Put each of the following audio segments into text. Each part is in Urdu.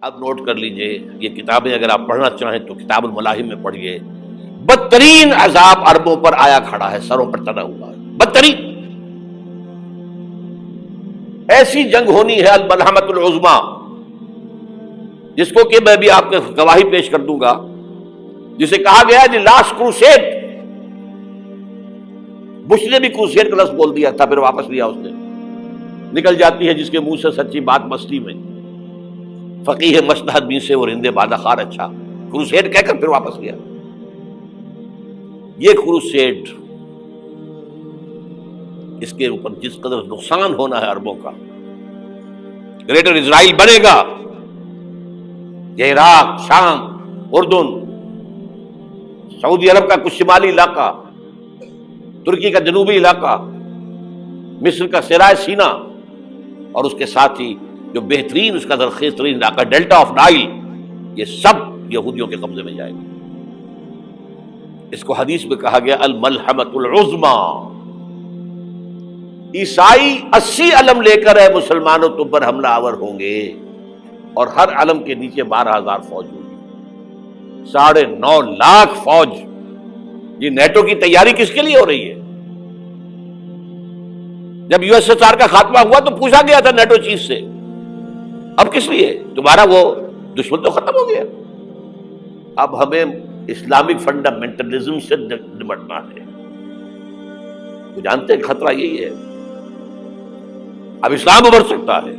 اب نوٹ کر لیجئے، یہ کتابیں اگر آپ پڑھنا چاہیں تو کتاب الملاحم میں پڑھیے. بدترین عذاب عربوں پر آیا کھڑا ہے، سروں پر تنا ہوا ہے، بدترین. ایسی جنگ ہونی ہے الملحمۃ العظمیٰ، جس کو کہ میں بھی آپ کے گواہی پیش کر دوں گا، جسے کہا گیا دی لاسٹ کروسیڈ. بش نے بھی کروسیڈ کا لفظ بول دیا تھا، پھر واپس لیا اس نے. نکل جاتی ہے جس کے منہ سے سچی بات مستی میں. فقیہ مصلحت بھی سے اور ہندے بادہ خار اچھا، کروسیڈ کہہ کر پھر واپس لیا. یہ کروسیڈ، اس کے اوپر جس قدر نقصان ہونا ہے عربوں کا. گریٹر اسرائیل بنے گا، یہ عراق، شام، اردن، سعودی عرب کا کچھ شمالی علاقہ، ترکی کا جنوبی علاقہ، مصر کا سرائے سینا، اور اس کے ساتھ ہی جو بہترین اس کا زرخیز ترین علاقہ ڈیلٹا آف نائل، یہ سب یہودیوں کے قبضے میں جائے گا. اس کو حدیث میں کہا گیا الملحمۃ العظمیٰ. عیسائی 80 علم لے کر ہے مسلمانوں تم پر حملہ آور ہوں گے، اور ہر علم کے نیچے 12,000 فوج ہوگی، 9.5 لاکھ فوج. یہ نیٹو کی تیاری کس کے لیے ہو رہی ہے؟ جب یو ایس ایس آر کا خاتمہ ہوا تو پوچھا گیا تھا نیٹو چیف سے، اب کس لیے؟ تمہارا وہ دشمن تو ختم ہو گیا، اب ہمیں اسلامک فنڈامنٹلزم سے نمٹنا ہے. وہ جانتے ہیں خطرہ یہی ہے، اب اسلام ابھر سکتا ہے.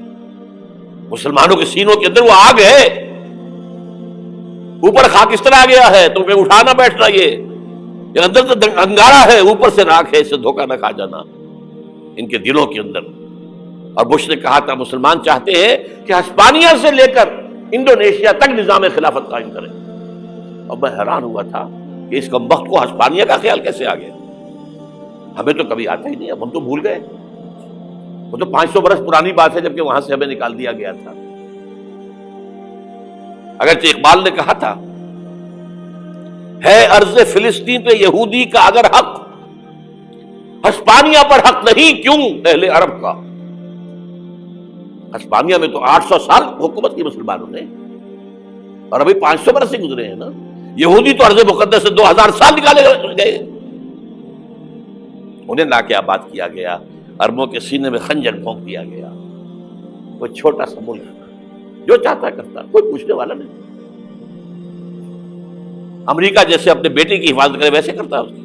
مسلمانوں کے سینوں کے اندر وہ آگ ہے، اوپر خاکستر آ گیا ہے، تمہیں اٹھانا بیٹھنا، یہ اندر تو انگارہ ہے، اوپر سے راکھ ہے، اسے دھوکہ نہ کھا جانا ان کے دلوں کے اندر. اور بش نے کہا تھا مسلمان چاہتے ہیں کہ ہسپانیہ سے لے کر انڈونیشیا تک نظام خلافت قائم کریں. اور میں حیران ہوا تھا کہ اس کمبخت کو ہسپانیہ کا خیال کیسے آ گیا؟ ہمیں تو کبھی آتا ہی نہیں، اب ہم تو بھول گئے. وہ تو 500 برس پرانی بات ہے، جبکہ وہاں سے ہمیں نکال دیا گیا تھا. اگرچہ اقبال نے کہا تھا ہے ارض فلسطین پہ یہودی کا اگر حق، ہسپانیہ پر حق نہیں کیوں اہل عرب کا. ہسپانیہ میں تو 800 سال حکومت کی مسلمانوں نے، اور ابھی 500 برس سے گزرے ہیں نا. یہودی تو ارض مقدس سے 2000 سال نکالے گئے، انہیں لا کے آباد کیا گیا، عربوں کے سینے میں خنجر بھونک دیا گیا. وہ چھوٹا سا ملک جو چاہتا کرتا، کوئی پوچھنے والا نہیں. امریکہ جیسے اپنے بیٹے کی حفاظت کرے ویسے کرتا ہے اس کی.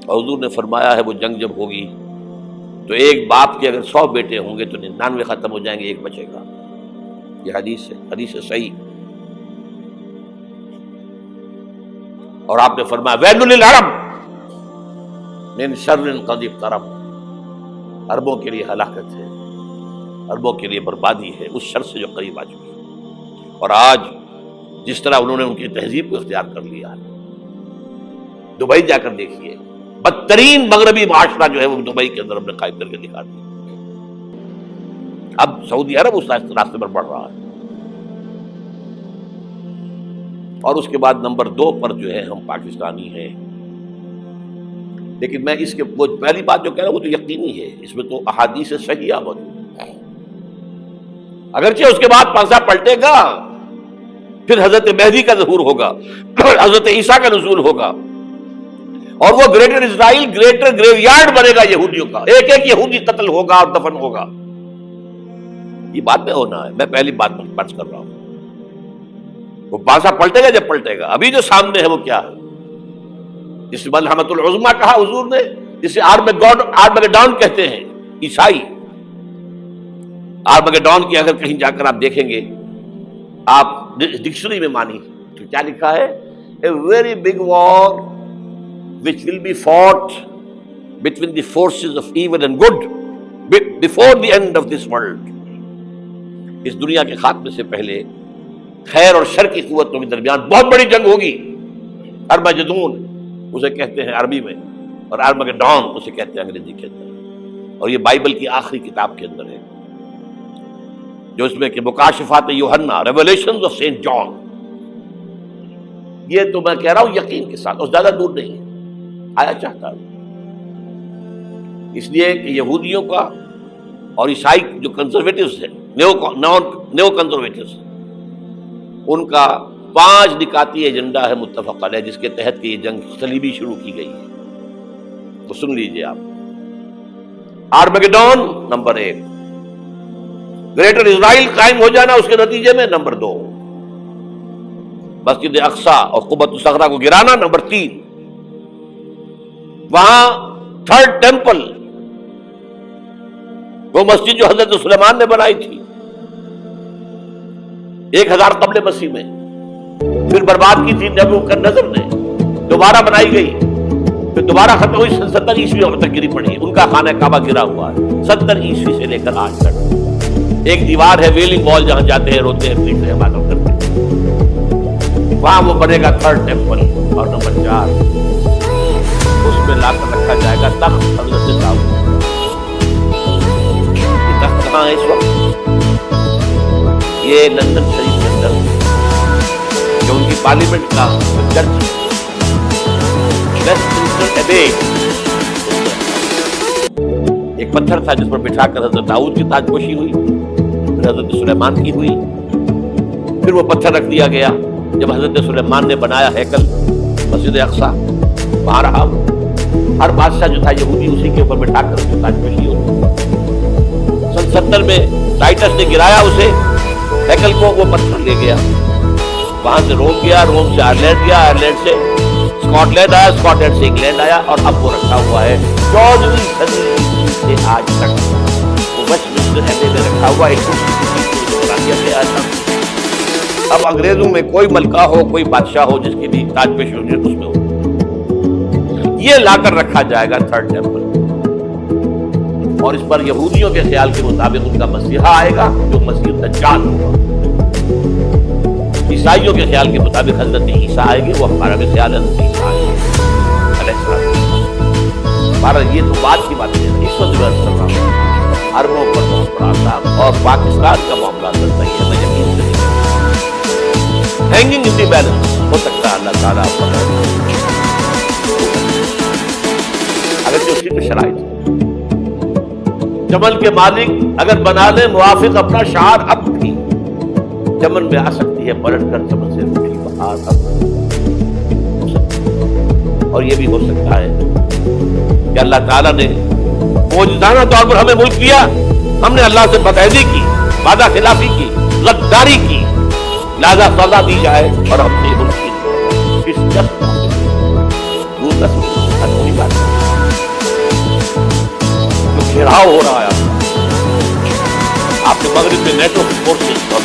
اور حضور نے فرمایا ہے وہ جنگ جب ہوگی تو ایک باپ کے اگر 100 بیٹے ہوں گے تو 99 ختم ہو جائیں گے، ایک بچے گا. یہ حدیث ہے، حدیث ہے صحیح. اور آپ نے فرمایا ویل للعرب من شر قد اقترب، عربوں کے لیے ہلاکت ہے، عربوں کے لیے بربادی ہے اس شر سے جو قریب آ چکی ہے. اور آج جس طرح انہوں نے ان کی تہذیب کو اختیار کر لیا ہے، دبئی جا کر دیکھیے، بدترین مغربی معاشرہ جو ہے وہ دبئی کے اندر ہم نے قائم کر کے دکھا دیا. اب سعودی عرب اس راستے پر بڑھ رہا ہے. اور اس کے بعد نمبر 2 پر جو ہے ہم پاکستانی ہیں. لیکن میں اس کے وہ پہلی بات جو کہہ رہا ہوں وہ تو یقینی ہے، اس میں تو احادیث صحیحہ موجود ہے. اگرچہ اس کے بعد پانسا پلٹے گا، پھر حضرت مہدی کا ظہور ہوگا، حضرت عیسیٰ کا نزول ہوگا، اور وہ گریٹر اسرائیل گریٹر گریو یارڈ بنے گا یہودیوں کا. ایک ایک یہودی قتل ہوگا اور دفن ہوگا. یہ بات میں ہونا ہے، میں پہلی بات بات کر رہا ہوں. وہ پانسا پلٹے گا جب پلٹے گا. ابھی جو سامنے ہے وہ کیا ہے؟ جس ملحمۃ العظمیٰ کہا حضور نے، جسے آرمگیڈون کہتے ہیں عیسائی. آرمگیڈون کی اگر کہیں جا کر آپ دیکھیں گے، آپ ڈکشنری میں مانی تو کیا لکھا ہے؟ A very big war which will be fought between the forces of evil and good before the end of this world. اس دنیا کے خاتمے سے پہلے خیر اور شر کی قوتوں کے درمیان بہت بڑی جنگ ہوگی. ارمجدون اسے کہتے ہیں عربی میں، اور آرمگیڈون اسے کہتے ہیں انگریزی کے اندر. اور یہ بائبل کی آخری کتاب کے اندر ہے، جو اس میں کہ مکاشفات یوحنا، ریولیشنز آف سینٹ جان. یہ تو میں کہہ رہا ہوں یقین کے ساتھ، اور زیادہ دور نہیں ہے، آیا چاہتا ہوں. اس لیے کہ یہودیوں کا اور عیسائی جو کنزرویٹوز ہیں، نان نیو کنزرویٹوز، ان کا 5 نکاتی ایجنڈا ہے متفق علیہ، جس کے تحت کہ یہ جنگ صلیبی شروع کی گئی ہے. تو سن لیجئے آپ. آرمیگیڈون نمبر 1، گریٹر اسرائیل قائم ہو جانا اس کے نتیجے میں نمبر 2، مسجد اقصی اور قبۃ الصخرہ کو گرانا نمبر 3، وہاں تھرڈ ٹیمپل، وہ مسجد جو حضرت سلیمان نے بنائی تھی 1000 قبل مسیح میں، پھر برباد کی تھی نیبوکدنیزر نے، دوبارہ بنائی گئی، پھر دوبارہ ختم ہوئی 70 عیسوی تک گری پڑی. ان کا خانہ کعبہ گرا ہوا ہے 70 عیسوی سے لے کر آج تک. ایک دیوار ہے ویلنگ وال، جہاں جاتے ہیں روتے ہیں پلیٹ سے عبادت کرتے ہیں، وہاں وہ بنے گا تھرڈ ٹیمپل. اور نمبر 4، اس میں لا کر رکھا جائے گا تخت حضرت داؤد. یہ تخت کہاں ہے اس وقت؟ یہ لندن شریف کے اندر جو ان کی پارلیمنٹ کا چرچ ہے، ویسٹمنسٹر ایبے، ایک پتھر تھا جس پر بٹھا کر حضرت داؤد کی تاج پوشی ہوئی، پھر حضرت سلیمان کی ہوئی، پھر وہ پتھر رکھ دیا گیا جب حضرت سلیمان نے بنایا ہیکل مسجد اقصی، وہاں رہا. ہر بادشاہ جو تھا یہودی اسی کے اوپر بٹھا کر اس کی تاج پوشی ہوئی. سن 70 میں ٹائٹس نے گرایا اسے ہیکل کو، وہ پتھر لے گیا، وہاں سے روم گیا، روم سے آئرلینڈ گیا، آئرلینڈ سے اسکاٹ لینڈ آیا، اسکاٹ لینڈ سے انگلینڈ آیا، اور اب وہ رکھا ہوا ہے 14ویں صدی سے آج تک. وہ ویسٹمنسٹر ایبے میں رکھا ہوا ہے. اب انگریزوں میں کوئی ملکہ ہو، کوئی بادشاہ ہو جس کی بھی تاج پوشی ہونی اس میں ہو، یہ لا کر رکھا جائے گا تھرڈ ٹیمپل. اور اس پر یہودیوں کے خیال کے مطابق ان کا مسیحا آئے گا جو مسیح دجال ہوگا. عیسائیوں کے خیال کے مطابق حضرت عیسیٰ آئے گے، وہ ہمارا بھی خیال ہے حضرت عیسیٰ آئے گے علیہ السلام. ہمارا یہ تو بات کی بات ہے، اس وقت میں کر رہا ہوں عربوں پر بہت بڑا صاحب، اور پاکستان کا معاملہ کرتا ہی ہے. میں یقین سے ہینگنگ ان دی بیلنس ہو سکتا ہے اللہ تعالیٰ اگر جو اسی پہ شرائط. چمن کے مالک اگر بنا لے موافق اپنا شعار، اب بھی چمن میں آ سکتی ہے پلٹ کر چمن سے روٹی بہار ہو سکتی ہے. اور یہ بھی ہو سکتا ہے کہ اللہ تعالیٰ نے موجودانہ طور پر ہمیں ملک دیا، ہم نے اللہ سے بدعہدی کی، وعدہ خلافی کی، غداری کی، لہذا سزا دی جائے اور ہم سے ملک کی اس جس گھیراؤ ہو رہا ہے. آپ کے مغرب میں نیٹو فورسز اور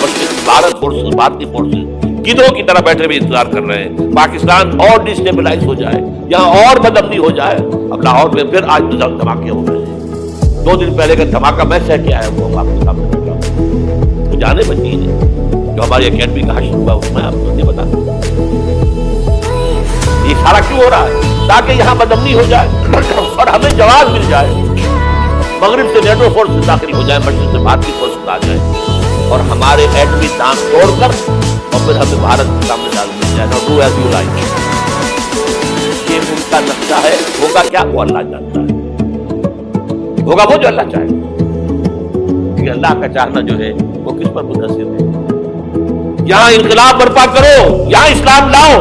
بھارت فورسز، بھارتی فورسز گدھوں کی طرح بیٹھے ہوئے انتظار کر رہے ہیں پاکستان اور ڈسٹیبلائز ہو جائے، یہاں اور بدامنی ہو جائے. اب لاہور میں پھر آج دھماکے ہو گئے ہیں. 2 دن پہلے کا دھماکہ میں سہ کے آیا ہوں، آپ کے سامنے بیٹھا ہوں. وہ جانے بچی ہیں جو ہماری اکیڈمی کا حشر ہوا، اس میں آپ کو نہیں بتا. یہ سارا کیوں ہو رہا ہے؟ تاکہ یہاں بدامنی ہو جائے اور ہمیں جواز مل جائے. مغرب سے نیٹو فورسز داخل ہو جائے، مشرق سے بھارتی فورسز آ جائیں اور ہمارے ایٹمی دام توڑ کر اور پھر ہمیں بھارت کے سامنے ڈال دیا جائے. Do as you like. یہ ان کا نقشہ ہے. ہوگا کیا؟ وہ اللہ جانتا ہے. ہوگا وہ جو اللہ چاہے. کہ اللہ کا چاہنا جو ہے وہ کس پر منحصر ہے. یہاں انقلاب برپا کرو، یہاں اسلام لاؤ.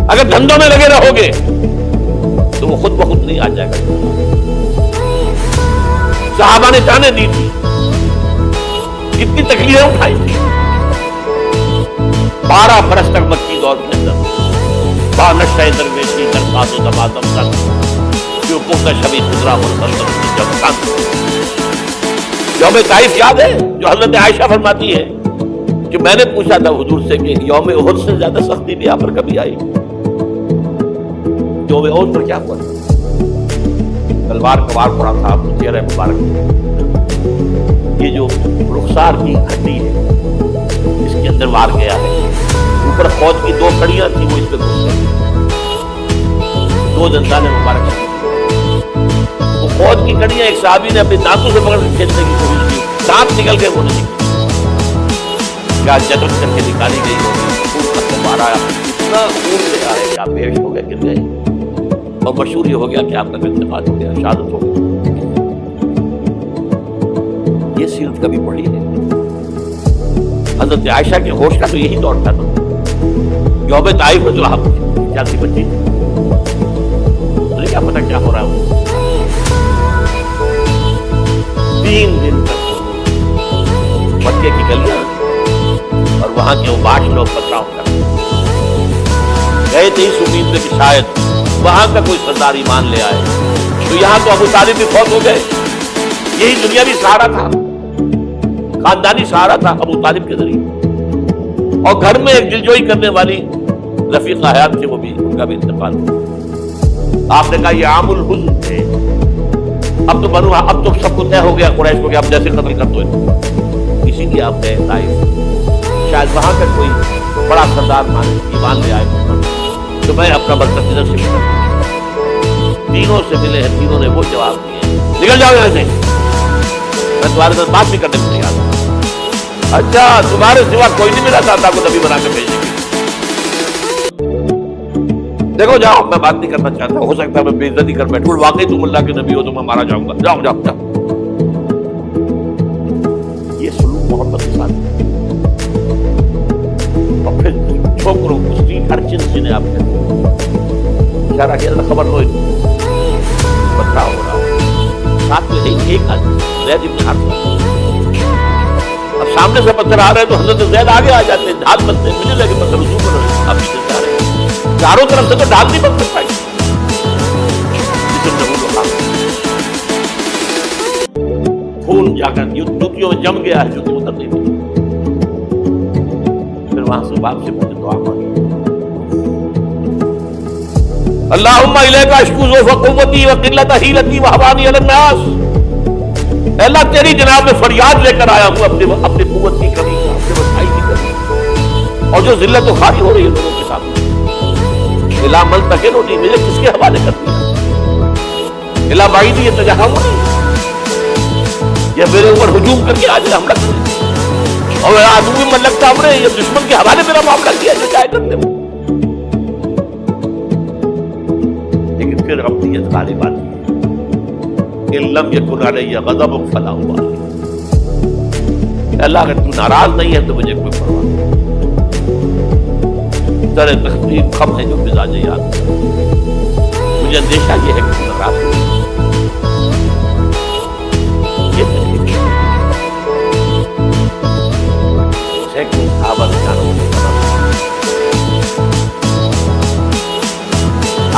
اگر دھندوں میں لگے رہو گے تو وہ خود بخود نہیں آ جائے گا. صحابہ نے جانیں دی تھی، کتنی تکلیفیں اٹھائی تھی. 12 برس تک مکی دور کے اندر بانشہ درویشی درخواست و تمازم کر جو پختہ شبی خدرہ مرسلسل جب کن. یوم طائف یاد ہے جو حضرت عائشہ فرماتی ہے کہ میں نے پوچھا تھا حضور سے کہ یوم احد سے زیادہ سختی بھی آپ پر کبھی آئی؟ یوم احد پر کیا ہوا؟ تلوار کا وار پڑا تھا چہرہ مبارک. یہ جو رخسار کی ہڈی ہے اس کے اندر وار گیا ہے. اوپر فوج کی 2 کڑیاں تھیں، وہ اس پہ گھس گئی. 2 دندان مبارک سے وہ فوج کی کڑیاں ایک صحابی نے اپنے دانتوں سے پکڑ کر کھینچنے کی کوشش کی، دانت نکل کے وہ نہیں نکلی. کیا جدت کر کے نکالی گئی ہوگی، خون کا مارا، اتنا خون سے آئے کہ آپ بے ہوش ہو گئے، گر گئے. اور مشہور یہ ہو گیا کہ آپ کا انتقال ہو گیا، شہادت ہو گئی. یہ سیرت کبھی پڑھی ہے؟ حضرت عائشہ کے ہوش کا تو یہی دور تھا نا، یوم طائف میں جو آپ جاتی بچی تھی، مجھے کیا پتا کیا ہو رہا ہے. 3 دن تک مکے کی گلیاں اور وہاں کے اوباش لوگ پتھراؤ کر گئے تھے اس امید میں کہ شاید وہاں کا کوئی سردار ایمان لے آئے. تو یہاں تو ابو طالب بھی فوت ہو گئے. یہی دنیاوی سہارا تھا، خاندانی سہارا تھا ابو طالب کے ذریعے. اور گھر میں ایک دلجوئی کرنے والی رفیقہ حیات تھی، وہ بھی ان کا بھی انتقال ہوا. آپ نے کہا یہ عام الحزن تھے، اب تو سب کو طے ہو گیا قریش کو کہ آپ جیسے قتل کر دو. اسی لیے آپ گئے طائف، شاید وہاں کا کوئی بڑا سردار مانے ایمان لے آئے تو میں اپنا برکت ادھر سے ملا. تینوں سے ملے ہیں، تینوں نے وہ جواب دیے نکل جاؤ یہاں سے، میں تمہارے ساتھ بات بھی کرنے کو تیار ہوں. اچھا تمہارے سوا کوئی نہیں ملا تھا کو نبی بنا کے بھیجیں گے؟ دیکھو جاؤ، میں بات نہیں کرنا چاہتا، ہو سکتا ہے میں بے عزتی کر بیٹھوں، واقعی تم اللہ کے نبی ہو تو میں مارا جاؤں گا. جاؤ جاؤ جاؤ. یہ سلوک محبت کے ساتھ. اور پھر چھوکروں کشتی ہر چیز نے آپ نے اشارہ کیا، خبر لو پتھرا ہو رہا ساتھ میں ایک آدمی زید ابن حارثہ. اب سامنے سے پتھر آ رہے ہیں تو حضرت زید آگے آ جاتے ہیں، ہاتھ بنتے ہیں، ملنے لگے پتھر رسو کر رہے ہیں. اب پیچھے جا رہے ہیں، چاروں طرف سے تو ڈال نہیں بن سکتا. خون جا کر جوتیوں میں جم گیا ہے، جوتی اتر نہیں پڑی. پھر وہاں سے باپ سے مجھے دعا مانگی، اللہم الیک اشکو ضعف قوتی وقلۃ حیلتی وہوانی علی الناس. اللہ تیری جناب میں فریاد لے کر آیا ہوں اپنی قوت کی کمی، اپنے وسائل کی کمی، اور جو ذلت و خواری ہو رہی ہے لوگوں کے سامنے. الا ملتقننی، مجھے کس کے حوالے کر دیا؟ الا بعیدی یتجہمنی، یہ میرے اوپر ہجوم کر کے آج حملہ کرے، اور عدو من لگتا ہم نے یہ دشمن کے حوالے میرا معاملہ کیا جو چاہے کرتے ہو. لیکن پھر غمزیت غالب آتی ہے. ان لم یکن علی غضب فلا ابالی، اللہ اگر تو ناراض نہیں ہے تو مجھے کوئی پرواہ نہیں. در تخفیف خم ہے جو مزاج یاد، مجھے اندیشہ یہ ہے کہ تو ناراض ہو. یہ تکلیف سینکڑوں صحابہ نے جانوں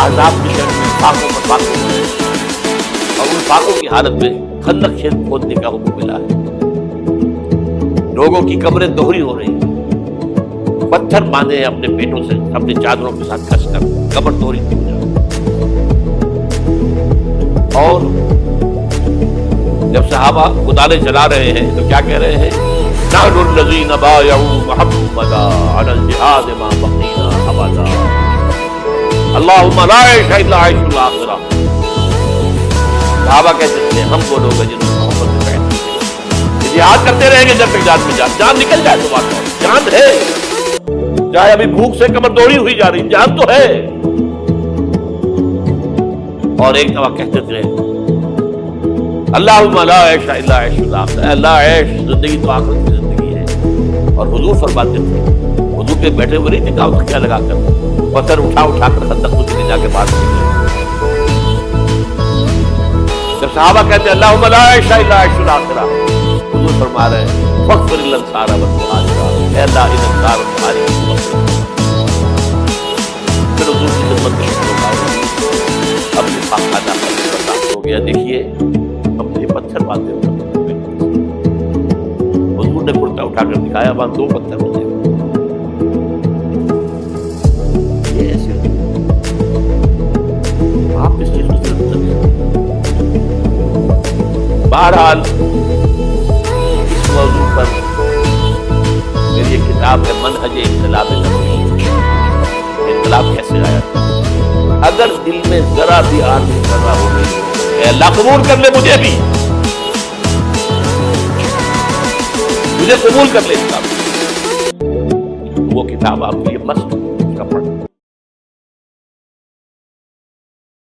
عذاب کی جنگ میں فاقوں پر فاقوں میں، اور ان فاقوں کی حالت میں خندق کھودنے کا حکم ملا ہے. لوگوں کی قبریں دوہری ہو رہی ہیں، پتھر باندھے اپنے پیٹوں سے اپنے چادروں کے ساتھ کس کر قبر دوہری ہو جائے. اور جب صحابہ کدالیں چلا رہے ہیں تو کیا کہہ رہے ہیں؟ نحن الذین بایعوا محمدا علی الجہاد ما بقینا ابدا، اللہم لا عیش الا عیش الاخرہ. صحابہ کہتے تھے ہم وہ لوگ ہیں جنہوں نے محمد سے بیعت کی، جہاد کرتے رہیں گے جب تک جان میں جان نکل جائے تو بات اور جان ہے، چاہے ابھی بھوک سے کمر دوڑی ہوئی جا رہی، جان تو ہے. اور ایک دفعہ کہتے تھے اللہم لا عیش الا عیش الاخرہ، اللہ عیش زندگی تو آخرت کی زندگی ہے. اور حضور فرماتے تھے، حضور کے بیٹھے ہوئے نہیں تھے کہاں کیا لگا کر پتھر اٹھا کر خندق میں جا کے بات کی. جب صحابہ کہتے ہیں اللہم لا عیش الا عیش الاخرہ، حضور فرما رہے ہیں فاغفر للانصار والمہاجرین، اے اللہ ان انصار اور مہاجرین کی مغفرت. پھر حضور کی خدمت میں شروع ہوا، اب یہ فاقہ داخل برداشت ہو گیا. دیکھیے ہم نے پتھر باندھے ہوئے، حضور نے کرتا اٹھا کر دکھایا، وہاں 2 پتھر ہوتے. یہ ایسے آپ اس چیز کو صرف بہرحال اس موضوع پر میری ایک کتاب ہے منہج انقلاب نبوی، انقلاب کیسے آیا تھا. اگر دل میں ذرا بھی آرزو کر رہا ہو گئی اے اللہ قبول کر لے مجھے بھی، مجھے قبول کر لے اس کتاب، وہ کتاب آپ کے لیے مست